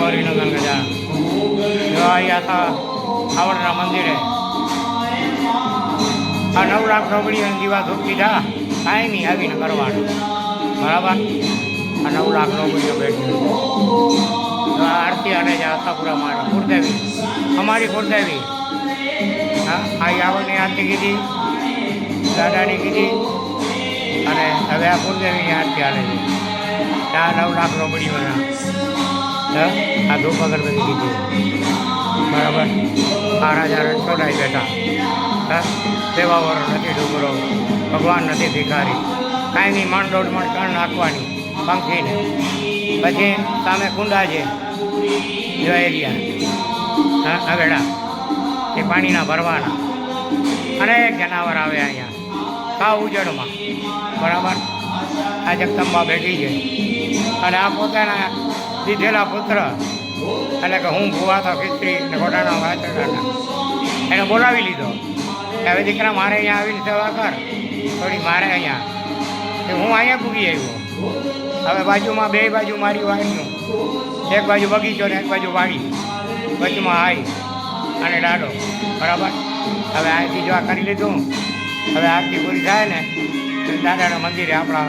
ગૌરીનગર ગજા જો અહીંયા આવડના મંદિરે આ 9 લાખ રોકડીઓની દીવા ધૂપ દીધા કાંઈ નહીં આવીને કરવાનું બરાબર. આ 9 લાખ રોકડીઓ બેઠી આરતી અને આશાપુરા માટે કુળદેવી અમારી કુળદેવી. હા આ યાવળની આરતી કીધી, દાદાની કીધી અને હવે આ કુળદેવીની આરતી હાલે છે. આ 9 લાખ રોકડીઓના આ ધૂપ અગરબત્તી કીધી બરાબર. આ રાજા રણછોડાઈ બેઠા સેવાવાળો નથી ડુંગરો, ભગવાન નથી ભિખારી, કાંઈ નહીં મણ દોઢ મણ કણ નાખવાની પંખીને. પછી સામે કુંડા છે જો એરિયા અવેડા એ પાણીના ભરવાના. અનેક જનાવર આવે અહીંયા સાવ ઉજળમાં બરાબર. આ જગદંબા બેઠી છે અને આ પોતાના દીધેલા પુત્ર એટલે કે હું ભૂવા તો ખીચડી ને ઘોડાના વાચડાના એને બોલાવી લીધો કે હવે દીકરા મારે અહીંયા આવીને સેવા કર થોડી મારે અહીંયા. હું અહીંયા પૂગી આવ્યો. હવે બાજુમાં બે બાજુ મારી વાડીનું, એક બાજુ બગીચો ને એક બાજુ વાડી, વચમાં આઈ અને ડાડો બરાબર. હવે અહીંથી જો આ કરી લીધું. હવે આરતી પૂરી થાય ને દાદાના મંદિરે આપણા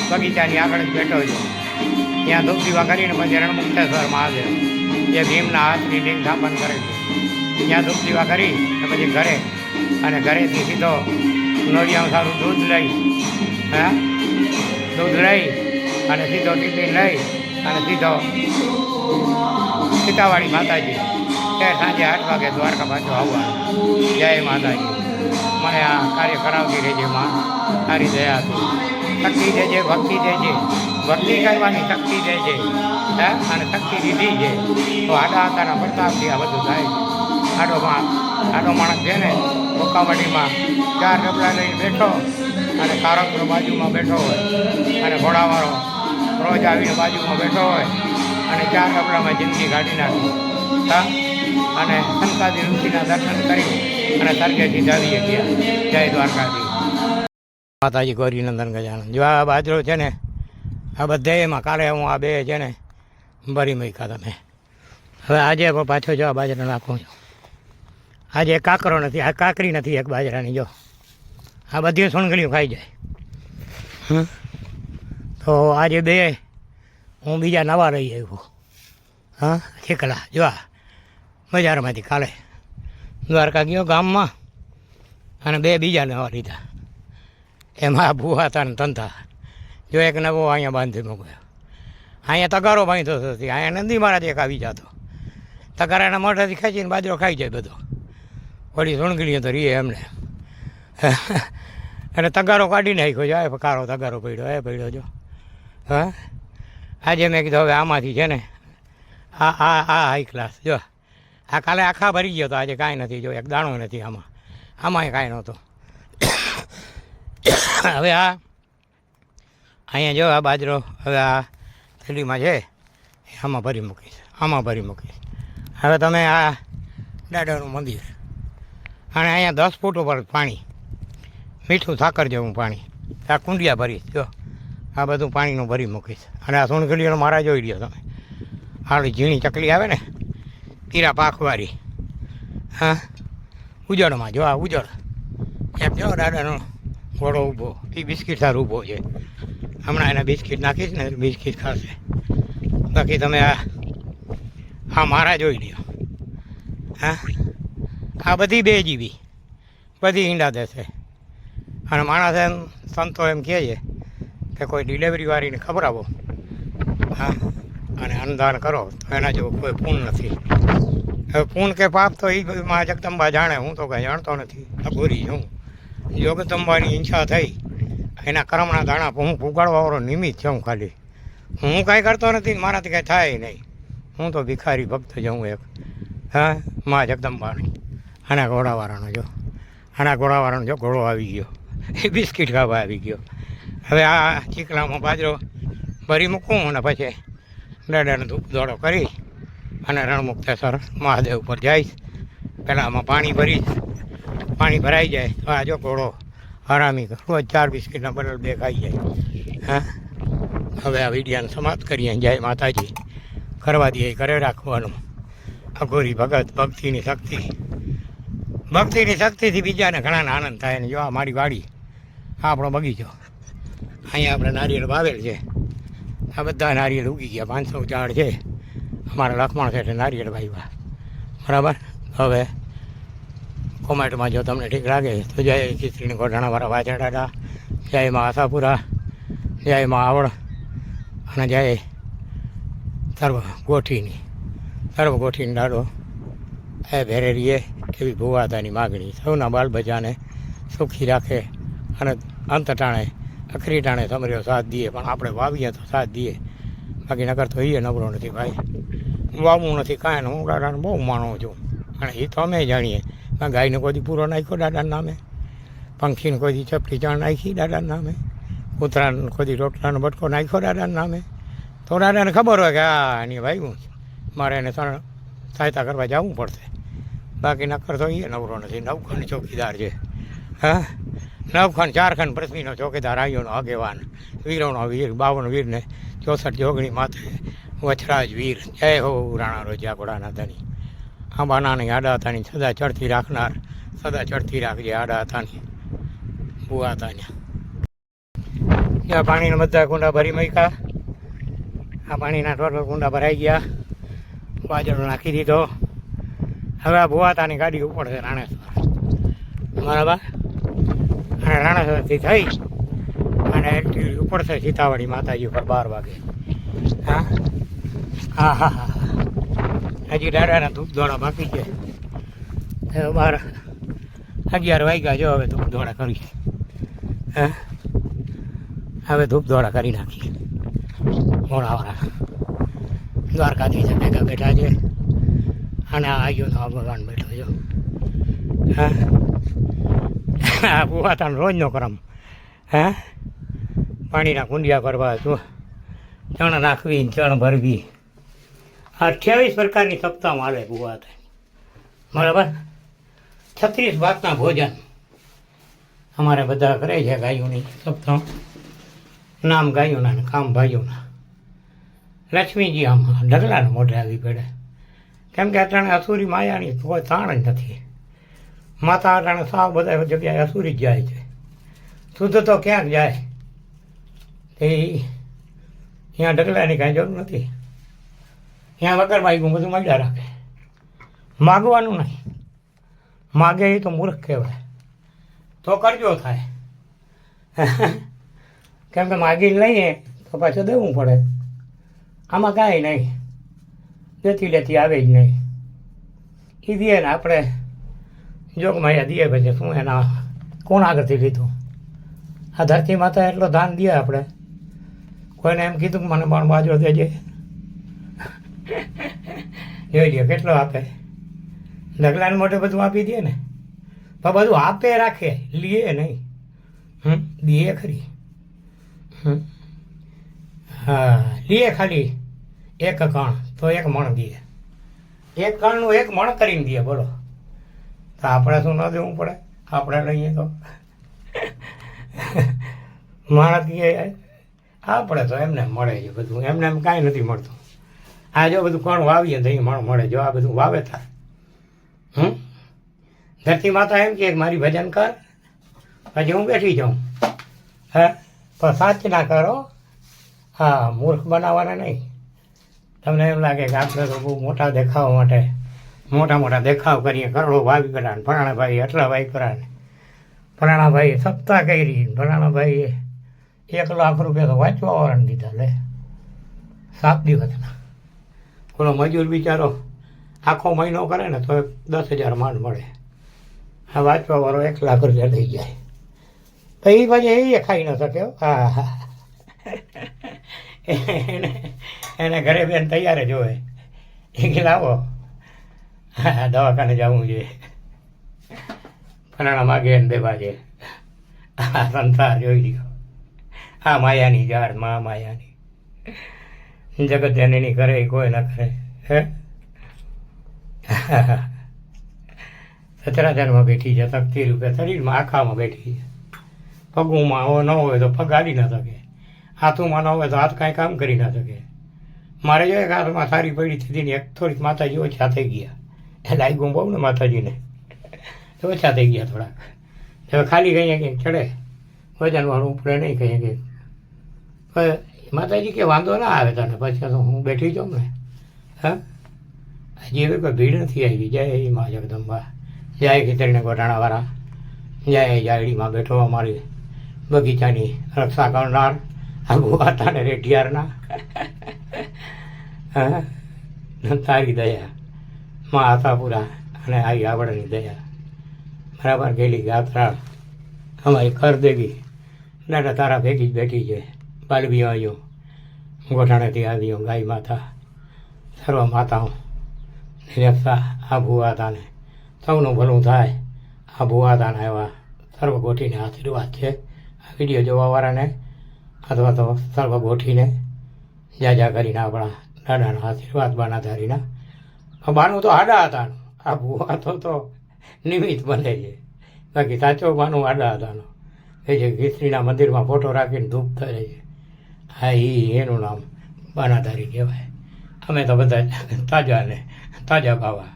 બગીચાની આગળ જ બેઠો છે ત્યાં ધૂપ દીવા કરીને પછી રણમુક્તેશ્વર મહાદેવ જે ભીમના હાથની લિંગ સ્થાપન કરે છે ત્યાં ધૂપ દીવા કરી ને પછી ઘરે અને ઘરેથી સીધો નોરિયામાં સારું દૂધ લઈ દૂધ લઈ અને સીધો ટિફિન લઈ અને સીધો સીતાવાડી માતાજી ત્યારે સાંજે 8 વાગે દ્વારકા પાછો આવવાનું. જય માતાજી. મને આ કાર્ય કરાવતી રહેજે માં, તારી દયા હતી. શક્તિ દેજે, ભક્તિ દેજે, ભક્તિ કરવાની શક્તિ દેજે અને શક્તિ દીધી છે તો આડા હાથાના પ્રતાપથી આ બધું થાય છે. આડો માણસ છે ને મોકામડીમાં 4 ડબલા લઈને બેઠો અને કારકરો બાજુમાં બેઠો હોય અને ઘોડાવાળો રોજ આવીને બાજુમાં બેઠો હોય અને 4 ડબલામાં જિંદગી કાઢી નાખી અને સંતાદી ઋષિના દર્શન કરી અને સરગેથી જાવીએ ગયા. જય દ્વારકાથી. માતાજી ગૌરીનંદન ગજાનન. જો આ બાજરો છે ને આ બધે એમાં કાલે હું આ બે છે ને ભરી મૂક્યા તમે. હવે આજે પાછો જો આ બાજરો નાખું છું. આજે કાકરો નથી, આ કાકરી નથી એક બાજરાની. જો આ બધી સોણગળીઓ ખાઈ જાય. તો આજે બે હું બીજા નવા રહી આવ્યો. હા એકલા જો આ બજારમાંથી કાલે દ્વારકા ગયો ગામમાં અને બે બીજા નવા લીધા. એમાં ભૂવા હતા ને તંતા. જો એક નવો અહીંયા બાંધી મૂક્યો. અહીંયા તગારો બાંધતો હતી. અહીંયા નંદી મહારાજ એક આવી જતો. તગારાના મોઢાથી ખેંચીને બાજરો ખાઈ જાય બધો. વળી સોણગીલીઓ તો રીએ એમને અને તગારો કાઢી નાખ્યો. જો કારો તગારો પડ્યો જો. હા આજે મેં કીધું હવે આમાંથી છે ને આ હાઈ ક્લાસ. જો આ કાલે આખા ભરી ગયો હતો, આજે કાંઈ નથી. જો એક દાણો નથી આમાં કાંઈ નહોતો. હવે અહીંયા જો આ બાજરો હવે આ થેલીમાં છે આમાં ભરી મૂકીશ. હવે તમે આ દાદાનું મંદિર અને અહીંયા 10 ફૂટ ઉપર પાણી, મીઠું સાકર જેવું પાણી, આ કુંડિયા ભરીશ. જો આ બધું પાણીનું ભરી મૂકીશ. અને આ સોનગલીઓનો મારા જોઈ લ્યો તમે. આડી ઝીણી ચકલી આવે ને તીરા પાખવાળી, હા ઉજળમાં. જો આ ઉજળ એમ જો દાદાનો ઘોડો ઊભો, એ બિસ્કીટ સારું ઊભો છે. હમણાં એને બિસ્કીટ નાખીશ ને બિસ્કીટ ખાશે. બાકી તમે આ મારા જોઈ લ્યો. હા આ બધી 2 જીવી બધી ઈંડા દેશે. અને માણસ એમ સંતો એમ કહે છે કે કોઈ ડિલિવરીવાળીને ખવડાવો હા અને અન્નદાન કરો તો એના જેવું કોઈ પૂન નથી. હવે પૂન કે પાપ તો એ માં જગદંબા જાણે, હું તો કંઈ જાણતો નથી. અઘોરી છું. જગદંબાની ઈચ્છા થઈ એના કર્મના દાણા હું પુગાડવાવાળો નિમિત્ત છું. ખાલી હું કાંઈ કરતો નથી, મારાથી કાંઈ થાય નહીં. હું તો ભિખારી ભક્ત છું એક. હા માં જગદંબાની. આના ઘોડાવાળાનો જો, આના ઘોડાવાળાનો જો ઘોડો આવી ગયો, એ બિસ્કીટ ખાવા આવી ગયો. હવે આ ચીકલામાં બાજરો ભરી મૂકું અને પછી દાદાનો ધૂપ દોડો કરી અને રણમુક્તેશ્વર મહાદેવ ઉપર જઈશ. પહેલાં આમાં પાણી ભરીશ. પાણી ભરાઈ જાય તો આ જો ઘોડો હરામી રોજ 4 બિસ્કીટના બદલ 2 ખાઈ જાય. હા હવે આ વિડીયાને સમાપ્ત કરીએ. જય માતાજી. કરવા દે કરે રાખવાનું. અઘોરી ભગત ભક્તિની શક્તિ, ભક્તિની શક્તિથી બીજાને ઘણાને આનંદ થાય. ને જો આ મારી વાડી, આ આપણો બગીચો, અહીંયા આપણે નારિયેળ વાવેલ છે. આ બધા નારિયેળ ઉગી ગયા, 500 ઝાડ છે અમારા લખમણ છે નારિયેળ વાવ્યા. બરાબર. હવે કોમેન્ટમાં જો તમને ઠીક લાગે તો જય ખીચડીની ગોઢાણાવાળા વાછડાડા, જય માં આશાપુરા, જય માં આવડ અને જય સર્વ ગોઠીની દાડો એ ભેરે રહીએ એવી ભુવાતાની માગણી. સૌના બાલ બચ્ચાને સુખી રાખે અને અંત ટાણે અખરી ટાણે સમર્યો સાથ દઈએ. પણ આપણે વાવીએ તો સાથ દઈએ, બાકી નકર તો એ નબળો નથી ભાઈ. વાવવું નથી કાંઈ ને. હું દાદાને બહુ માનું છું અને એ તો અમે જાણીએ. ગાયને કોઈ પૂરો નાખ્યો દાદાના નામે, પંખીને કોઈ ચપટી ચણ નાખી દાદાના નામે, કૂતરાને કોઈ રોટલાનો બટકો નાખ્યો દાદાના નામે. તો દાદાને ખબર હોય કે આ એની વાવ્યું છે, મારે એને સહાયતા કરવા જવું પડશે. બાકી નકર તો એ નવરો નથી. નવખંડ ચોકીદાર છે. હા, નવખંડ 4 ખંડ પૃથ્વીનો ચોકીદાર, આયોનો આગેવાન, વીરોનો વીર, 52 વીરને 64 જોગણી માથે વછરાજ વીર. જય હો રાણા રોજ્યા ઘોડાના ધણી. આંબાનાની આડા હતાની સદા ચડતી રાખનાર, સદા ચડતી રાખજે આડા હતાની બુઆ હતાની. ત્યાં પાણીના બધા કુંડા ભરી મૂક્યા. આ પાણીના ટોટલ કુંડા ભરાઈ ગયા. બાજરો નાખી દીધો. હવે આ ભુવાતાની ગાડી ઉપડશે રાણેશ્વર. બરાબર. અને રાણેશ્વરથી થઈ અને એક્ટિવ ઉપડશે સીતાવાડી માતાજી ઉપર 12 વાગે. હા હા હા હા. હજી દાદાના ધૂપ દોડા બાકી છે. 11 વાગ્યા જો. હવે ધૂપ દોડા કરી. હા, હવે ધૂપ દોડા કરી નાખીએ. મોડાવાળા દ્વારકાથી ભેગા બેઠા છે અને આ આવ્યો ભગવાન બેઠો છો. હા, આ ભુવાતાનો રોજનો ક્રમ. હા, પાણીના કુંડિયા ભરવા, ચણ નાખવી, ચણ ભરવી. 28 પ્રકારની સપ્તાહમાં હાલે ભુવાતા. બરાબર. 36 ભાતના ભોજન અમારે બધા કરે છે ગાયોની સપ્તાહ. નામ ગાયોના ને કામ ભાઈઓના. લક્ષ્મીજી આમ ઢગલાને મોઢે આવી પડે. કેમ કે અટાણે અસુરી માયાની કોઈ તાણ જ નથી. માતા અટાણે સાવ બધા જગ્યાએ અસુરી જ જાય છે. શુદ્ધ તો ક્યાંક જાય તે અહીંયા ઢગલાની કાંઈ જરૂર નથી. ત્યાં વગર માગ્યું બધું મળ્યા રાખે. માગવાનું નહીં. માગે એ તો મૂર્ખ કહેવાય. તો કરજો થાય. કેમ કે માગીને લઈએ તો પાછું દેવું પડે. આમાં કાંઈ નહીં. લેતી આવે જ નહીં. એ દે ને આપણે જોગમાયા દઈએ પછી શું એના કોણ આગળથી લીધું. આ ધરતી માતા એટલો દાન દે આપણે. કોઈને એમ કીધું કે મને પણ બાજરો દેજે. જોઈ લે કેટલો આપે. ઢગલાને મોઢે બધું આપી દે ને. પણ બધું આપે રાખે, લીએ નહીં. દીએ ખરી. હા, લીએ ખાલી 1 કણ તો 1 મણ દે. 1 કણનું 1 મણ કરીને દે. બોલો તો આપણે શું ન દેવું પડે? આપણે લઈએ તો માણસ કહે આપણે તો એમને મળે છે બધું. એમને એમ કાંઈ નથી મળતું. આ જો બધું કણ વાવીએ તો અહીં મણ મળે. જો આ બધું વાવેતર. ધરતી માતા એમ કે મારી ભજન કર, પછી હું બેઠી જાઉં. હે, પણ સાચ ના કરો. હા, મૂર્ખ બનાવવાના નહીં. તમને એમ લાગે કે આપણે તો બહુ મોટા દેખાવા માટે મોટા દેખાવ કરીએ, કરોડો વાવી કરા ને ફલાણાભાઈ એટલા વાવી કરા ને ફલાણાભાઈ સપ્તાહ કરી, ફલાણાભાઈએ 1 લાખ રૂપિયા તો વાંચવા વાળાને દીધા. લે 7 દિવસના. કોનો મજૂર બિચારો આખો મહિનો કરે ને તો 10,000 માંડ મળે. આ વાંચવા વાળો 1 લાખ રૂપિયા લઈ જાય. તો એ પછી એ ખાઈ ન શકે. હા હા, એને ઘરે બેન તૈયાર જ હોય. એ કે લાવો હા દવાખાને જવું જોઈએ, ફલાણા માગે ને દેવા છે. આ સંસાર જોઈ લ્યો. આ માયાની ઝાડ, માયાની જગત જનની કરે કોઈ ન કરે. હે, સચરાચરમાં બેઠી છે. શક્તિ રૂપે શરીરમાં આખામાં બેઠી છે. પગુમાં ન હોય તો પગ હાલી ન શકે. હાથુમાં ન હોય તો હાથ કાંઈ કામ કરી ન શકે. મારે જો એક હાથમાં સારી પડી હતી ને એક થોડીક માતાજી ઓછા થઈ ગયા. એટલે આવી ગુમ બહુ ને માતાજીને તો ઓછા થઈ ગયા થોડાક. હવે ખાલી કંઈ કંઈક ચડે વજનવાળું ઉપડે નહીં કંઈ કંઈક. માતાજી કે વાંધો ના આવે તને, પછી તો હું બેઠી જાઉં ને. હા, હજી હવે કોઈ ભીડ નથી આવી. જય મા જગદંબા, જય ખીચડીને ગોટાણાવાળા, જય જાયડીમાં બેઠો અમારી બગીચાની રક્ષા કરનાર આગુ હતા ને રેઢિયારના. હા, તારી દયા માં આશાપુરા અને આવી આવડની દયા. બરાબર ગયેલી યાત્રા અમારી કર દેવી દાદા તારા ભેગી જ બેઠી છે. બાલવીઓ આવ્યો, ગોઠાણેથી આવ્યો, ગાય માતા સર્વ માતાઓ રક્ષા આ ભુવાતાને સૌનું ભલું થાય. આ ભુવાતાને એવા સર્વ ગોઠીને આશીર્વાદ છે. આ વિડીયો જોવાવાળાને અથવા તો સર્વ ગોઠીને જાજા કરીને આપણા દાદાના આશીર્વાદ બાનાધારીના. બાનું તો આડા હતાનું, આ ભુવા તો નિમિત્ત બને છે. બાકી સાચો બાનું આડા હતાનો એ જે ઘીસરીના મંદિરમાં ફોટો રાખીને ધૂપ ધરે છે. હા, એનું નામ બાનાધારી કહેવાય. અમે તો બધા તાજા ને તાજા બાવા.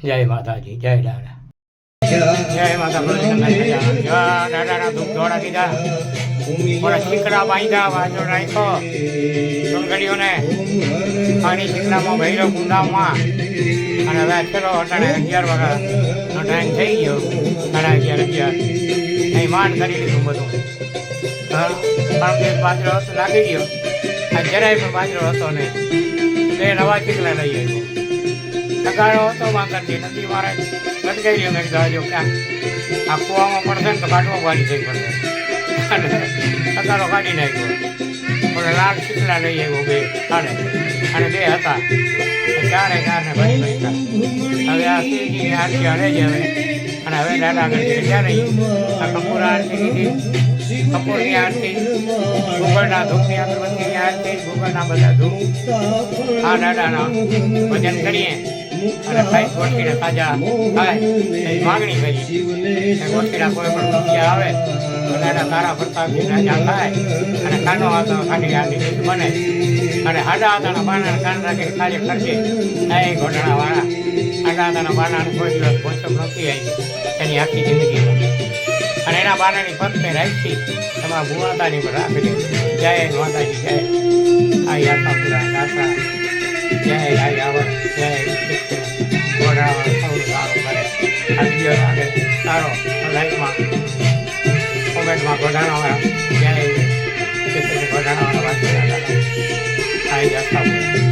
જય માતાજી, જય દાદા, જય માતા. દાદાના ધૂપ ધોળા કીધા, થોડા શીકડા બાંધ્યા, વાંચો રાખ્યો ડુંગળીઓને પાણી શીકડામાં ભૈરો કુંડામાં. અને હવે ચલો અટાણે 11 વાગ્યાનો ટાઈમ થઈ ગયો, 11:30. અહીં માંડ કરી લીધું બધું. હા, પરમ દિવસ બાજરો હતો નાખી ગયો. આ જરાય પણ બાજરો હતો નહીં. 2 નવા શીકડા લઈ આવ્યો. નગાડો હતો માંગરથી નથી મારે ગટકાઈ ગયો. મેં કીધું જો ક્યાં આ કૂવામાં પડશે ને તો કાઢવા પાડી થઈ પડશે. નગાડો કાઢી નાખ્યો. પણ લાલ શીકડા લઈ આવ્યો 2 અને 2 હતા. 4 બની ગયા. હવે આ શિવજીની આરતી હરે છે હવે. અને હવે દાદા આગળ ક્યાં રહી આ કપૂર આરતી કીધી, કપૂરની આરતી, ગુગળના ધૂપની અગરબત્તીની આરતી, ગુગળના બધા ધૂપ. આ દાદાના ભજન કરીએ અને ખાઈ ગોઠવીને તાજા ખાય એવી માગણી કરી. ગોઠવીના કોઈ પણ રૂપિયા આવે તો દાદા તારા પ્રતાપથી રાજા ખાય અને કાનો હાથો ખાલી આ નિમિત્ત બને. અને હાડા હાથાના બાણાને કાન રાખીને કાર્ય કરશે. એ ઘોટણાવાળા હાડા હાથાના બાણાને કોઈ દિવસ પોચક નથી આવી એની આખી જિંદગીમાં. અને એના બાણાની પગને રાખી તમારા ભુવાતાની પર રાખી. જય માતાજી, જય આ આશાપુરા દાતા, જય આ આવડ, જય ઘોડાવાળા સૌનું સારું કરે. આ વિડીયો લાગે સારો લાઈફમાં કોમેન્ટમાં ઘોડાણાવાળા જય ઘોડાણાવાળા વાંચી આ આશાપુરા.